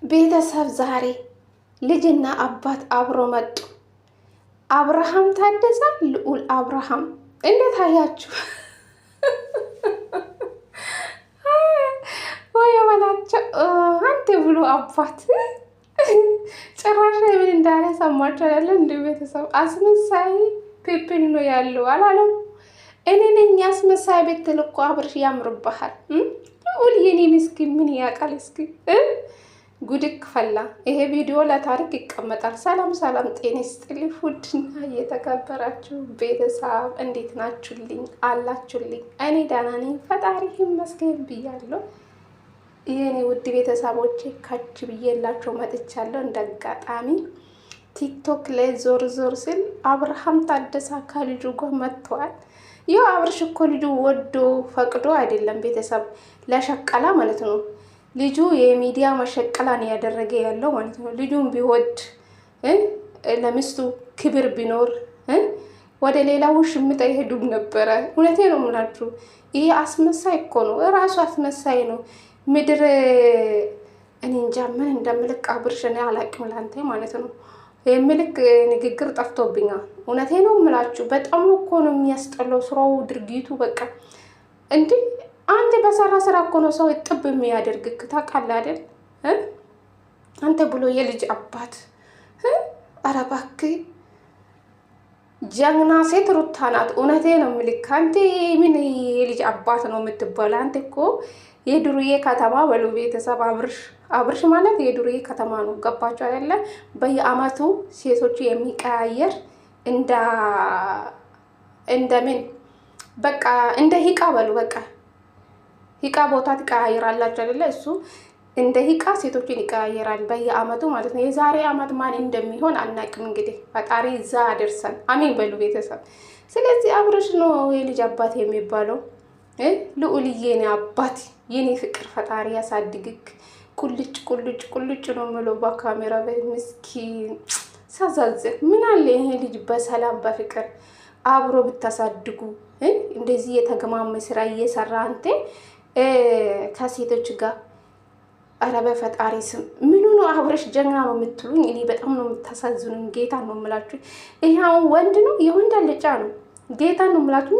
ቤተሰብ ዛሬ ልጅና አባት አብሮ መጡ። አብርሃም ታደሰ፣ ልዑል አብርሃም እንዴት አያችሁ? ወይ በላቸው አንተ ብሎ አባት ጭራሽ ምን እንዳለ ሰማችሁ አይደል? እንደ ቤተሰብ አስመሳይ ፒፕል ነው ያለው አላለም። እኔ ነኝ አስመሳይ ብትል እኮ አብርሽ ያምርብሃል። ልዑል የኔ ምስኪን ምን ያውቃል? እስኪ ጉድክ ፈላ። ይሄ ቪዲዮ ለታሪክ ይቀመጣል። ሰላም ሰላም፣ ጤና ይስጥልኝ ውድና እየተከበራችሁ ቤተሰብ እንዴት ናችሁልኝ? አላችሁልኝ? እኔ ደህና ነኝ ፈጣሪ ይመስገን ብያለሁ። የኔ ውድ ቤተሰቦቼ ከች ብዬላቸው መጥቻለሁ። እንዳጋጣሚ ቲክቶክ ላይ ዞር ዞር ስል አብርሃም ታደሰ ከልጁ ጋር መጥተዋል። ይኸው አብርሽ እኮ ልጁ ወዶ ፈቅዶ አይደለም ቤተሰብ ለሸቀላ ማለት ነው። ልጁ የሚዲያ መሸቀላን ያደረገ ያለው ማለት ነው። ልጁን ቢወድ ለሚስቱ ክብር ቢኖር ወደ ሌላ ውሽምጥ አይሄዱም ነበረ። እውነቴ ነው የምላችሁ። ይሄ አስመሳይ እኮ ነው፣ እራሱ አስመሳይ ነው። ምድር እኔ እንጃ ምን እንደምልክ አብርሽ እኔ አላቅም ላንተ ማለት ነው። የምልክ ንግግር ጠፍቶብኛል። እውነቴ ነው የምላችሁ። በጣም እኮ ነው የሚያስጠላው ስራው፣ ድርጊቱ በቃ እንዴ አንተ በሰራ ስራ እኮ ነው ሰው ጥብ የሚያደርግክ ታውቃለህ አይደል? አንተ ብሎ የልጅ አባት ኧረ እባክህ ጀግና ሴት ሩታ ናት። እውነቴ ነው የምልክ። አንተ ምን የልጅ አባት ነው የምትባለው? አንተ እኮ የዱርዬ ከተማ በሉ ቤተሰብ። አብርሽ ማለት የዱርዬ ከተማ ነው። ገባችሁ አይደለ? በየአመቱ ሴቶቹ የሚቀያየር እንደምን በቃ እንደ ሂቃ በሉ በቃ ሂቃ ቦታ ትቀያየራላችሁ አይደለ? እሱ እንደ ሂቃ ሴቶችን ይቀያየራል በየአመቱ ማለት ነው። የዛሬ አመት ማን እንደሚሆን አናቅም። እንግዲህ ፈጣሪ እዛ አደርሰን አሜን በሉ ቤተሰብ። ስለዚህ አብርሽ ነው የልጅ አባት የሚባለው። ልዑልዬ ነው አባት የኔ ፍቅር፣ ፈጣሪ ያሳድግክ። ቁልጭ ቁልጭ ቁልጭ ነው የምለው በካሜራ በምስኪን ሳዛዝን። ምን አለ ይሄ ልጅ በሰላም በፍቅር አብሮ ብታሳድጉ። እንደዚህ የተገማመ ስራ እየሰራ አንተ ከሴቶች ጋር ኧረ በፈጣሪ ስም ምን ነው አብርሽ ጀግና ነው የምትሉኝ? እኔ በጣም ነው የምታሳዝኑኝ። ጌታ ነው የምላችሁ። ይሄ ወንድ ነው የወንድ አልጫ ነው። ጌታ ነው የምላችሁ።